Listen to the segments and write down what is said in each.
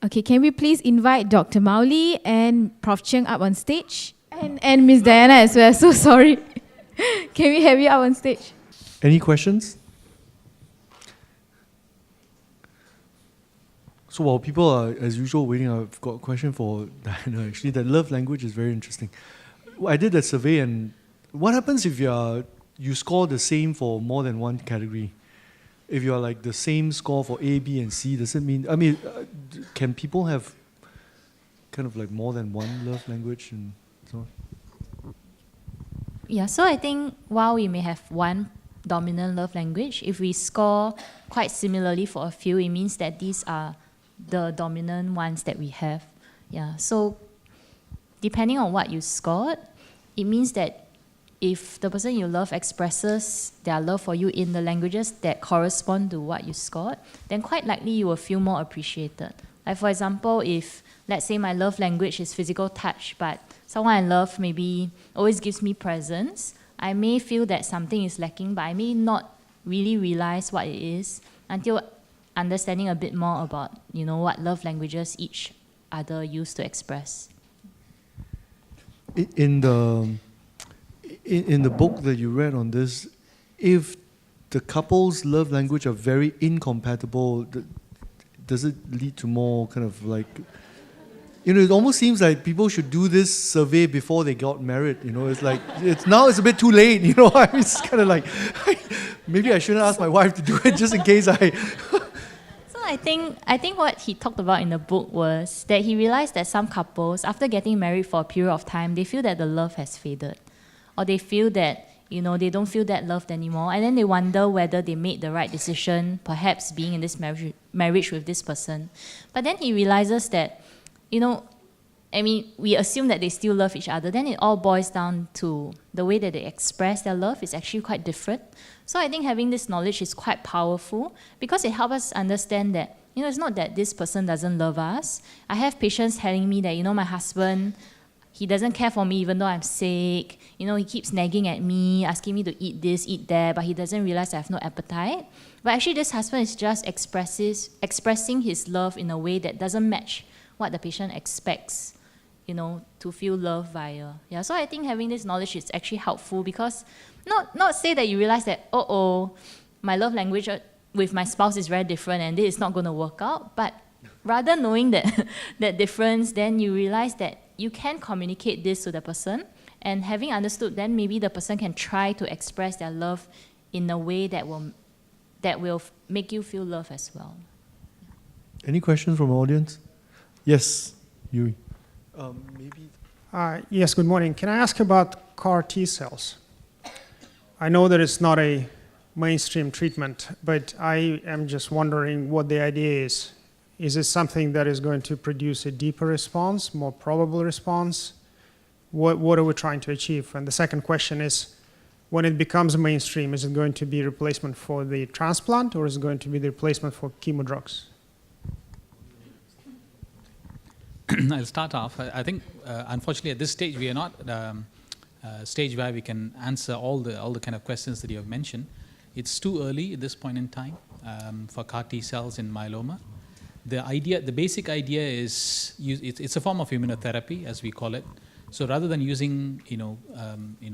Okay, can we please invite Dr. Mouli and Prof. Chng up on stage? And Ms. Dianna as well, so sorry. Can we have you up on stage? Any questions? So while people are, as usual, waiting, I've got a question for Dianna. Actually, the love language is very interesting. I did a survey, and what happens if you score the same for more than one category? If you are like the same score for A, B, and C, does it mean, can people have kind of like more than one love language and so on? Yeah, so I think while we may have one dominant love language, if we score quite similarly for a few, it means that these are the dominant ones that we have. Yeah, so depending on what you scored, it means that if the person you love expresses their love for you in the languages that correspond to what you scored, then quite likely you will feel more appreciated. Like for example, if let's say my love language is physical touch, but someone I love maybe always gives me presents, I may feel that something is lacking, but I may not really realize what it is until understanding a bit more about, what love languages each other use to express. In the book that you read on this, if the couple's love language are very incompatible, does it lead to more kind of like, it almost seems like people should do this survey before they got married. It's like, it's a bit too late. It's kind of like, maybe I shouldn't ask my wife to do it just in case I... So I think what he talked about in the book was that he realized that some couples, after getting married for a period of time, they feel that the love has faded. Or they feel that, they don't feel that loved anymore. And then they wonder whether they made the right decision, perhaps being in this marriage with this person. But then he realizes that, we assume that they still love each other. Then it all boils down to the way that they express their love is actually quite different. So I think having this knowledge is quite powerful because it helps us understand that, it's not that this person doesn't love us. I have patients telling me that, my husband, he doesn't care for me even though I'm sick. He keeps nagging at me, asking me to eat this, eat that, but he doesn't realize I have no appetite. But actually this husband is just expressing his love in a way that doesn't match what the patient expects, to feel love via. Yeah, so I think having this knowledge is actually helpful because not say that you realize that, my love language with my spouse is very different and this is not going to work out, but rather knowing that difference, then you realize that you can communicate this to the person, and having understood, then maybe the person can try to express their love in a way that will make you feel love as well. Any questions from the audience? Yes, Yuri. Maybe. Yes, good morning. Can I ask about CAR T cells? I know that it's not a mainstream treatment, but I am just wondering what the idea is. Is it something that is going to produce a deeper response, more probable response? What are we trying to achieve? And the second question is, when it becomes mainstream, is it going to be replacement for the transplant or is it going to be the replacement for chemo drugs? I'll start off. I think, unfortunately, at this stage, we are not a stage where we can answer all the kind of questions that you have mentioned. It's too early at this point in time for CAR T cells in myeloma. The basic idea is it's a form of immunotherapy, as we call it. So rather than using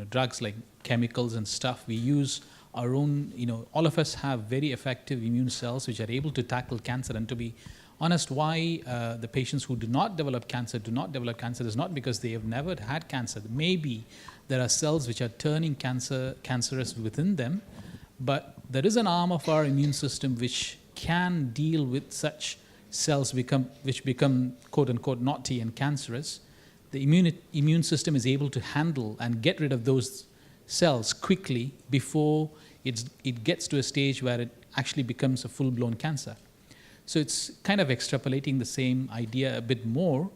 drugs like chemicals and stuff, we use our own. All of us have very effective immune cells which are able to tackle cancer. And to be honest, why the patients who do not develop cancer is not because they have never had cancer. Maybe there are cells which are turning cancerous within them, but there is an arm of our immune system which can deal with such cells which become quote-unquote naughty and cancerous. The immune system is able to handle and get rid of those cells quickly before it gets to a stage where it actually becomes a full-blown cancer. So it's kind of extrapolating the same idea a bit more.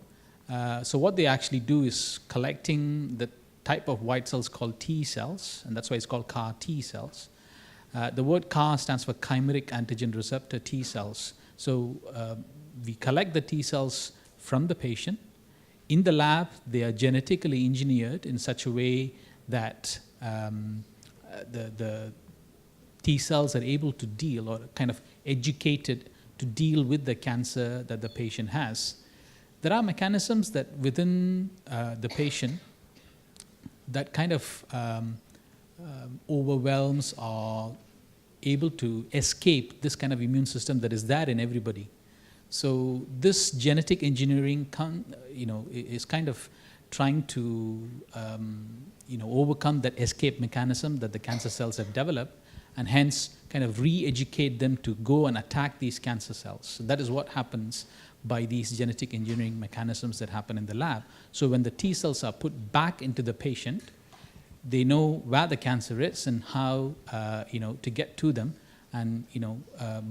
So what they actually do is collecting the type of white cells called T cells, and that's why it's called CAR T cells. The word CAR stands for chimeric antigen receptor T cells. So we collect the T cells from the patient. In the lab, they are genetically engineered in such a way that the T cells are able to deal or kind of educated to deal with the cancer that the patient has. There are mechanisms that within the patient that kind of overwhelms or able to escape this kind of immune system that is there in everybody. So this genetic engineering, is kind of trying to, overcome that escape mechanism that the cancer cells have developed, and hence kind of re-educate them to go and attack these cancer cells. So that is what happens by these genetic engineering mechanisms that happen in the lab. So when the T cells are put back into the patient, they know where the cancer is and how to get to them, and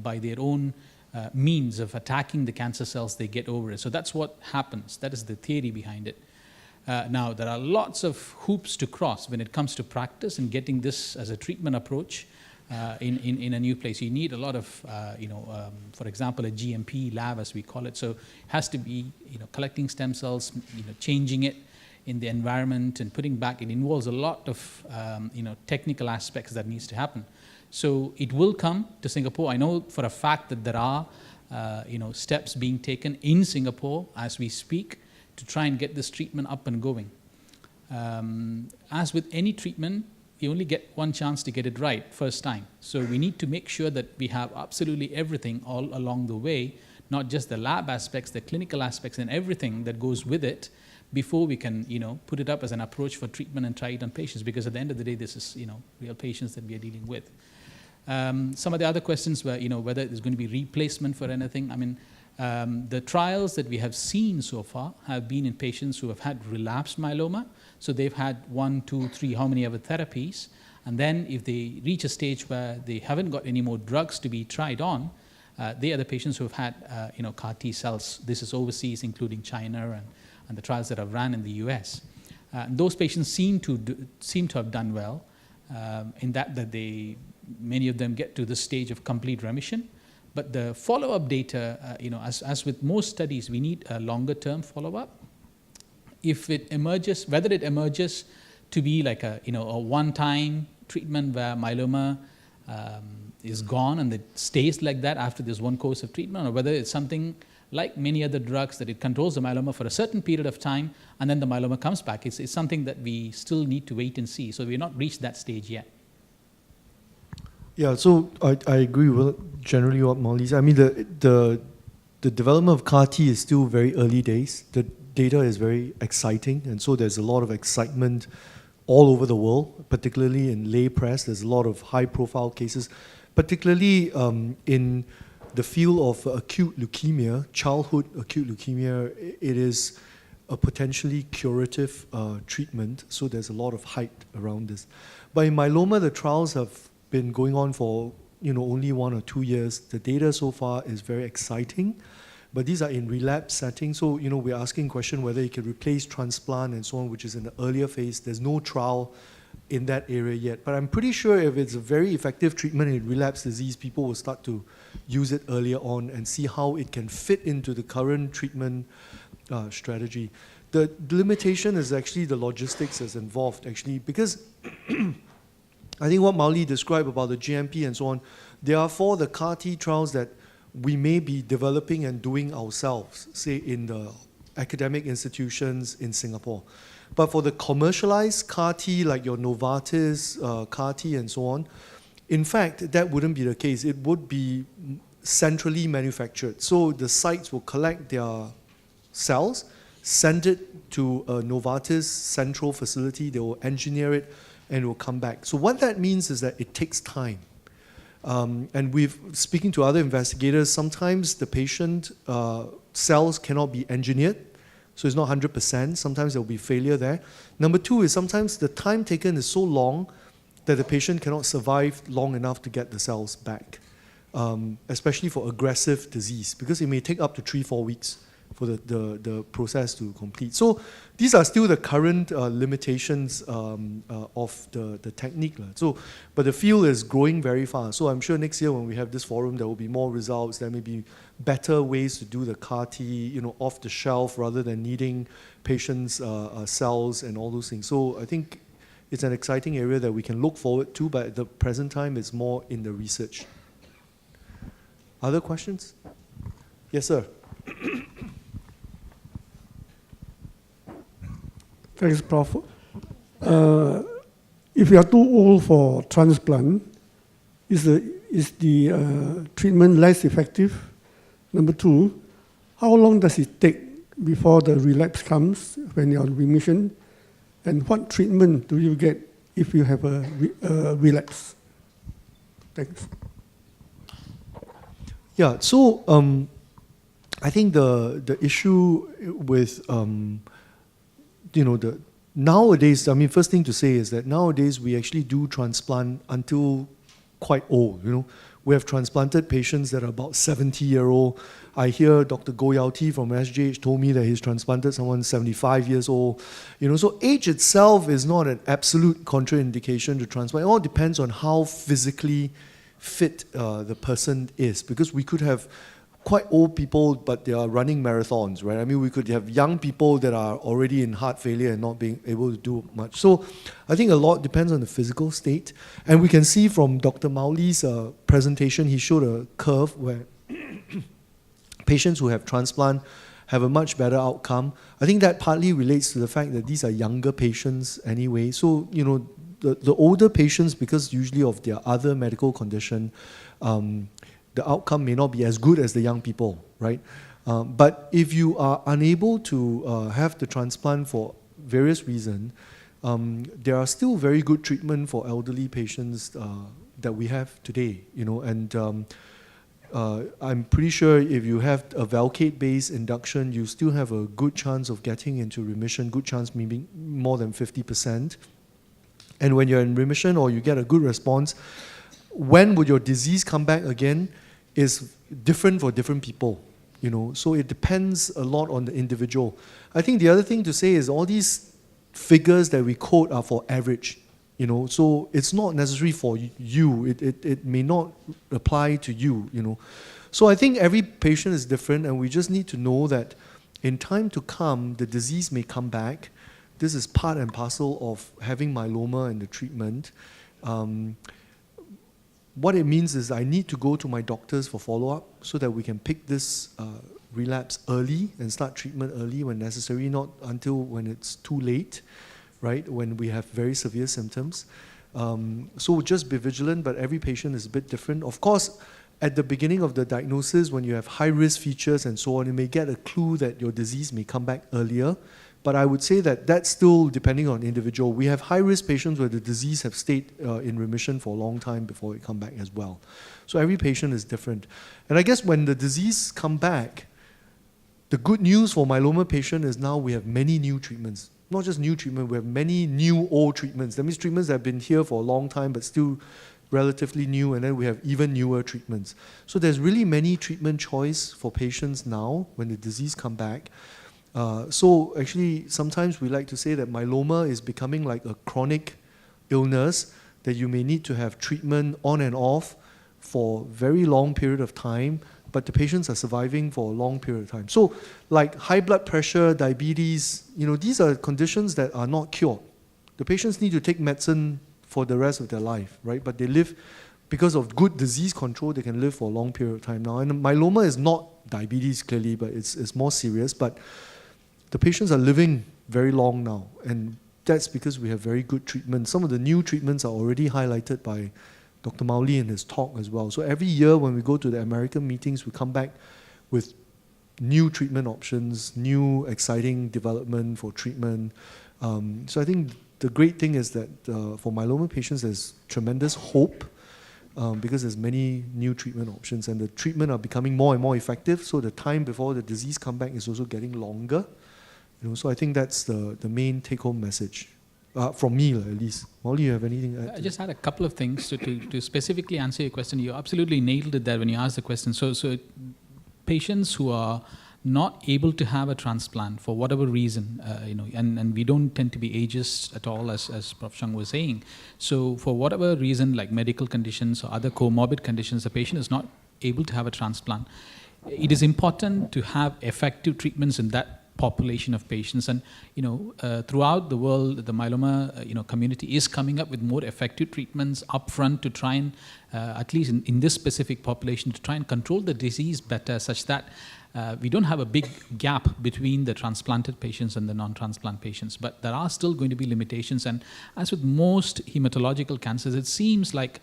by their own means of attacking the cancer cells, they get over it. So that's what happens. That is the theory behind it. Now, there are lots of hoops to cross when it comes to practice and getting this as a treatment approach in a new place. You need a lot of, for example, a GMP lab, as we call it. So it has to be, collecting stem cells, changing it in the environment and putting back. It involves a lot of, technical aspects that needs to happen. So it will come to Singapore. I know for a fact that there are, steps being taken in Singapore as we speak to try and get this treatment up and going. As with any treatment, you only get one chance to get it right first time. So we need to make sure that we have absolutely everything all along the way, not just the lab aspects, the clinical aspects and everything that goes with it, before we can, put it up as an approach for treatment and try it on patients, because at the end of the day, this is, real patients that we are dealing with. Some of the other questions were, whether there's going to be replacement for anything. I mean, the trials that we have seen so far have been in patients who have had relapsed myeloma. So they've had 1, 2, 3, how many other therapies. And then if they reach a stage where they haven't got any more drugs to be tried on, they are the patients who have had, CAR T cells. This is overseas, including China and the trials that have ran in the US. Those patients seem to have done well, in that many of them get to the stage of complete remission. But the follow-up data, as with most studies, we need a longer-term follow-up. If it emerges, whether it emerges to be like a one-time treatment where myeloma is gone and it stays like that after this one course of treatment, or whether it's something like many other drugs that it controls the myeloma for a certain period of time and then the myeloma comes back, it's something that we still need to wait and see. So we've not reached that stage yet. Yeah, so I agree with generally what Molly said. I mean, the development of CAR T is still very early days. The data is very exciting, and so there's a lot of excitement all over the world, particularly in lay press. There's a lot of high-profile cases, particularly in the field of acute leukemia, childhood acute leukemia. It is a potentially curative treatment, so there's a lot of hype around this. But in myeloma, the trials have been going on for only 1 or 2 years. The data so far is very exciting, but these are in relapse settings. So we're asking question whether it can replace transplant and so on, which is in the earlier phase. There's no trial in that area yet, but I'm pretty sure if it's a very effective treatment in relapse disease, people will start to use it earlier on and see how it can fit into the current treatment strategy. The limitation is actually the logistics that's involved, actually, because I think what Mauli described about the GMP and so on, therefore the CAR T trials that we may be developing and doing ourselves, say in the academic institutions in Singapore. But for the commercialized CAR T, like your Novartis CAR T and so on, in fact, that wouldn't be the case. It would be centrally manufactured. So the sites will collect their cells, send it to a Novartis central facility, they will engineer it, and it will come back. So what that means is that it takes time. And speaking to other investigators, sometimes the patient cells cannot be engineered, so it's not 100%. Sometimes there will be failure there. Number 2 is sometimes the time taken is so long that the patient cannot survive long enough to get the cells back, especially for aggressive disease, because it may take up to 3-4 weeks for the process to complete. So these are still the current limitations of the technique. But the field is growing very fast. So I'm sure next year when we have this forum, there will be more results. There may be better ways to do the CAR T, off the shelf rather than needing patients' cells and all those things. So I think it's an exciting area that we can look forward to, but at the present time, it's more in the research. Other questions? Yes, sir. Thanks, Prof. If you are too old for transplant, is the treatment less effective? Number two, how long does it take before the relapse comes when you're in remission? And what treatment do you get if you have a relapse? Thanks. Yeah, so I think the issue with nowadays, I mean, first thing to say is that nowadays we actually do transplant until quite old. We have transplanted patients that are about 70-year-old. I hear Dr. Goh Yao Ti from SGH told me that he's transplanted someone 75 years old. So age itself is not an absolute contraindication to transplant. It all depends on how physically fit the person is, because we could have quite old people, but they are running marathons, right? I mean, we could have young people that are already in heart failure and not being able to do much. So I think a lot depends on the physical state. And we can see from Dr. Mauli's presentation, he showed a curve where patients who have transplant have a much better outcome. I think that partly relates to the fact that these are younger patients anyway. So, the older patients, because usually of their other medical condition, the outcome may not be as good as the young people, right? But if you are unable to have the transplant for various reasons, there are still very good treatment for elderly patients that we have today, and I'm pretty sure if you have a Velcade-based induction, you still have a good chance of getting into remission, good chance maybe more than 50%. And when you're in remission or you get a good response, when would your disease come back again is different for different people, So it depends a lot on the individual. I think the other thing to say is all these figures that we quote are for average, So it's not necessary for you. It may not apply to you, So I think every patient is different, and we just need to know that in time to come, the disease may come back. This is part and parcel of having myeloma and the treatment. What it means is I need to go to my doctors for follow-up so that we can pick this relapse early and start treatment early when necessary, not until when it's too late, right, when we have very severe symptoms. So just be vigilant, but every patient is a bit different. Of course, at the beginning of the diagnosis, when you have high-risk features and so on, you may get a clue that your disease may come back earlier. But I would say that that's still depending on individual. We have high-risk patients where the disease have stayed in remission for a long time before it come back as well. So every patient is different. And I guess when the disease come back, the good news for myeloma patient is now we have many new treatments. Not just new treatment, we have many new old treatments. That means treatments that have been here for a long time but still relatively new, and then we have even newer treatments. So there's really many treatment choice for patients now when the disease come back. So actually, sometimes we like to say that myeloma is becoming like a chronic illness that you may need to have treatment on and off for a very long period of time, but the patients are surviving for a long period of time. So like high blood pressure, diabetes, these are conditions that are not cured. The patients need to take medicine for the rest of their life, right? But they live, because of good disease control, they can live for a long period of time now. And myeloma is not diabetes clearly, but it's more serious. But the patients are living very long now, and that's because we have very good treatment. Some of the new treatments are already highlighted by Dr. Mauli in his talk as well. So every year when we go to the American meetings, we come back with new treatment options, new exciting development for treatment. So I think the great thing is that for myeloma patients, there's tremendous hope because there's many new treatment options, and the treatment are becoming more and more effective, so the time before the disease come back is also getting longer. So I think that's the main take-home message, from me at least. Mauli, you have anything to add? I just had a couple of things to specifically answer your question. You absolutely nailed it there when you asked the question. So patients who are not able to have a transplant for whatever reason, and we don't tend to be ageist at all, as Prof. Chng was saying. So for whatever reason, like medical conditions or other comorbid conditions, the patient is not able to have a transplant. It is important to have effective treatments in that population of patients. And throughout the world, the myeloma community is coming up with more effective treatments upfront to try and, at least in this specific population, to try and control the disease better, such that we don't have a big gap between the transplanted patients and the non-transplant patients. But there are still going to be limitations. And as with most hematological cancers, it seems like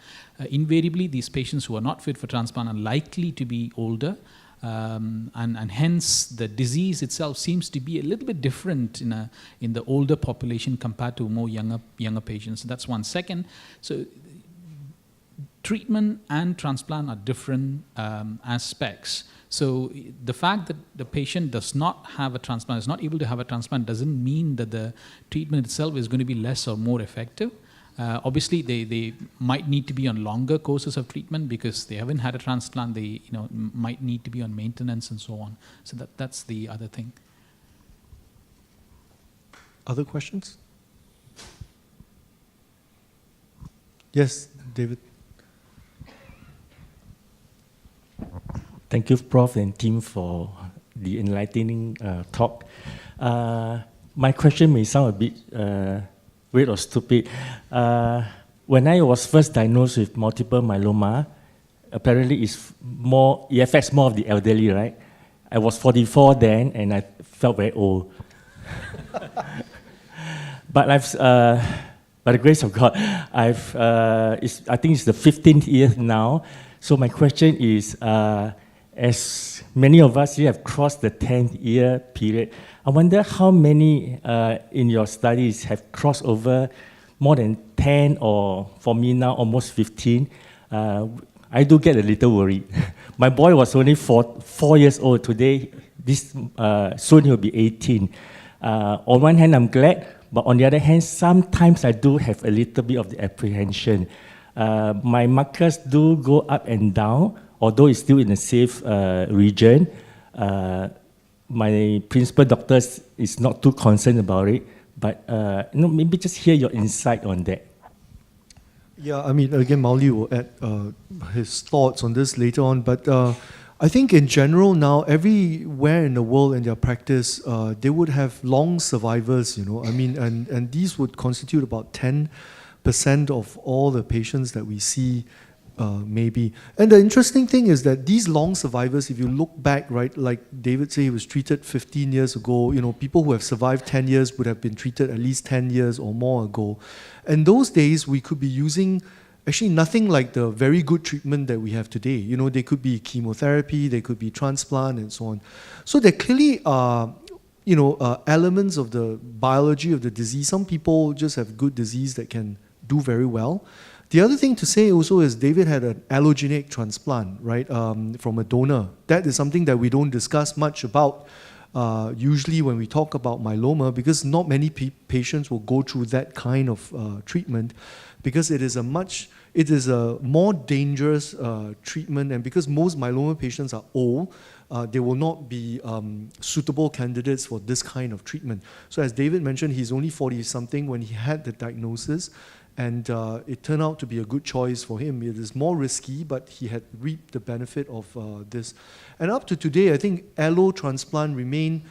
invariably these patients who are not fit for transplant are likely to be older. And hence the disease itself seems to be a little bit different in the older population compared to more younger patients. That's one. Second, so treatment and transplant are different aspects. So the fact that the patient does not have a transplant, is not able to have a transplant, doesn't mean that the treatment itself is going to be less or more effective. Obviously, they might need to be on longer courses of treatment because they haven't had a transplant. They might need to be on maintenance and so on. So that's the other thing. Other questions? Yes, David. Thank you, Prof. and team, for the enlightening talk. My question may sound a bit weird or stupid. When I was first diagnosed with multiple myeloma, apparently it affects more of the elderly, right? I was 44 then, and I felt very old. But by the grace of God, I think it's the 15th year now. So my question is, as many of us here have crossed the 10th-year period, I wonder how many in your studies have crossed over more than 10, or for me now almost 15. I do get a little worried. My boy was only 4 years old today. Soon he'll be 18. On one hand, I'm glad, but on the other hand, sometimes I do have a little bit of the apprehension. My markers do go up and down, although it's still in a safe region. My principal doctor is not too concerned about it, but maybe just hear your insight on that. Yeah, I mean, again, Mauli will add his thoughts on this later on, but I think in general now, everywhere in the world in their practice, they would have long survivors, I mean, and these would constitute about 10% of all the patients that we see, maybe. And the interesting thing is that these long survivors, if you look back, right, like David said, he was treated 15 years ago, people who have survived 10 years would have been treated at least 10 years or more ago. And those days, we could be using actually nothing like the very good treatment that we have today. They could be chemotherapy, they could be transplant, and so on. So there clearly are, elements of the biology of the disease. Some people just have good disease that can do very well. The other thing to say also is David had an allogeneic transplant, right, from a donor. That is something that we don't discuss much about usually when we talk about myeloma, because not many patients will go through that kind of treatment, because it is a more dangerous treatment, and because most myeloma patients are old, they will not be suitable candidates for this kind of treatment. So as David mentioned, he's only 40-something when he had the diagnosis, and it turned out to be a good choice for him. It is more risky, but he had reaped the benefit of this. And up to today, I think allo transplant remain,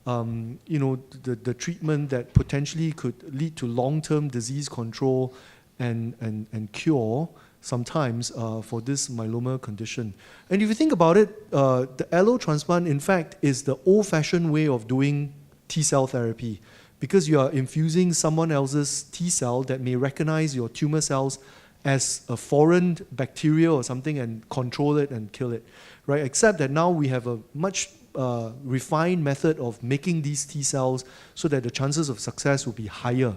the treatment that potentially could lead to long-term disease control and cure sometimes for this myeloma condition. And if you think about it, the allo transplant, in fact, is the old-fashioned way of doing T-cell therapy, because you are infusing someone else's T-cell that may recognize your tumor cells as a foreign bacteria or something and control it and kill it, right? Except that now we have a much refined method of making these T-cells so that the chances of success will be higher.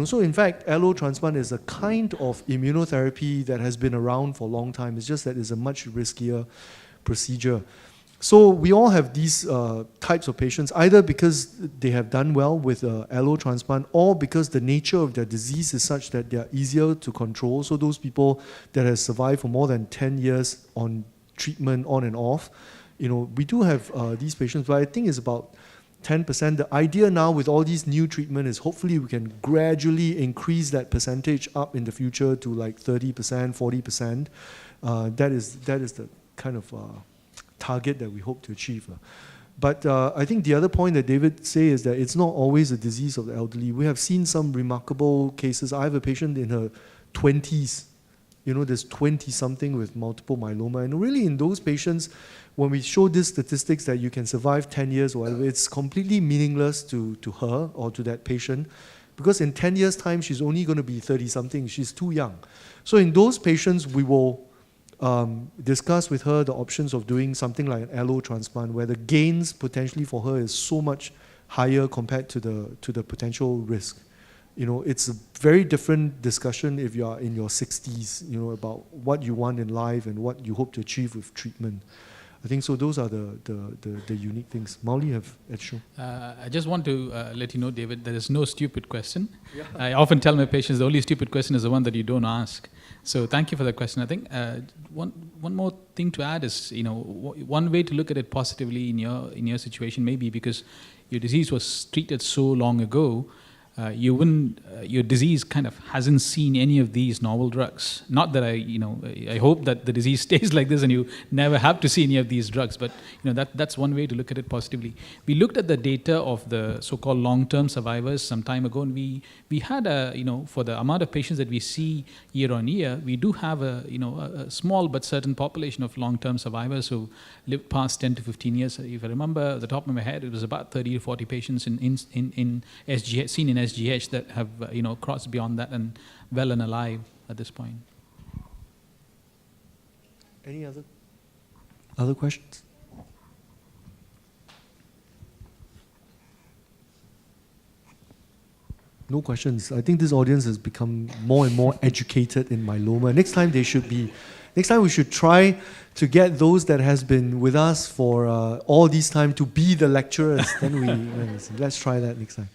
So in fact, allo transplant is a kind of immunotherapy that has been around for a long time. It's just that it's a much riskier procedure. So we all have these types of patients, either because they have done well with allo transplant, or because the nature of their disease is such that they are easier to control. So those people that have survived for more than 10 years on treatment on and off, we do have these patients, but I think it's about 10%. The idea now with all these new treatment is hopefully we can gradually increase that percentage up in the future to like 30%, 40%. That is the kind of target that we hope to achieve. But I think the other point that David say is that it's not always a disease of the elderly. We have seen some remarkable cases. I have a patient in her 20s. You know, there's 20-something with multiple myeloma. And really in those patients, when we show these statistics that you can survive 10 years or whatever, it's completely meaningless to her or to that patient. Because in 10 years' time, she's only going to be 30-something. She's too young. So in those patients, we will discuss with her the options of doing something like an allo transplant, where the gains potentially for her is so much higher compared to the potential risk. You know, it's a very different discussion if you are in your 60s, you know, about what you want in life and what you hope to achieve with treatment. I think so. Those are the unique things. Mauli, you have extra. I just want to let you know, David, there is no stupid question. Yeah. I often tell my patients the only stupid question is the one that you don't ask. So thank you for the question. I think one more thing to add is, you know, one way to look at it positively in your situation maybe because your disease was treated so long ago. Your disease kind of hasn't seen any of these novel drugs. Not that I hope that the disease stays like this and you never have to see any of these drugs, but you know that's one way to look at it positively. We looked at the data of the so-called long-term survivors some time ago, and we had for the amount of patients that we see year on year, we do have a small but certain population of long-term survivors who lived past 10 to 15 years. If I remember at the top of my head, it was about 30 to 40 patients in SGH, seen in SGH that have crossed beyond that and well and alive at this point. Any other questions? No questions. I think this audience has become more and more educated in myeloma. Next time we should try to get those that has been with us for all this time to be the lecturers. Then let's try that next time.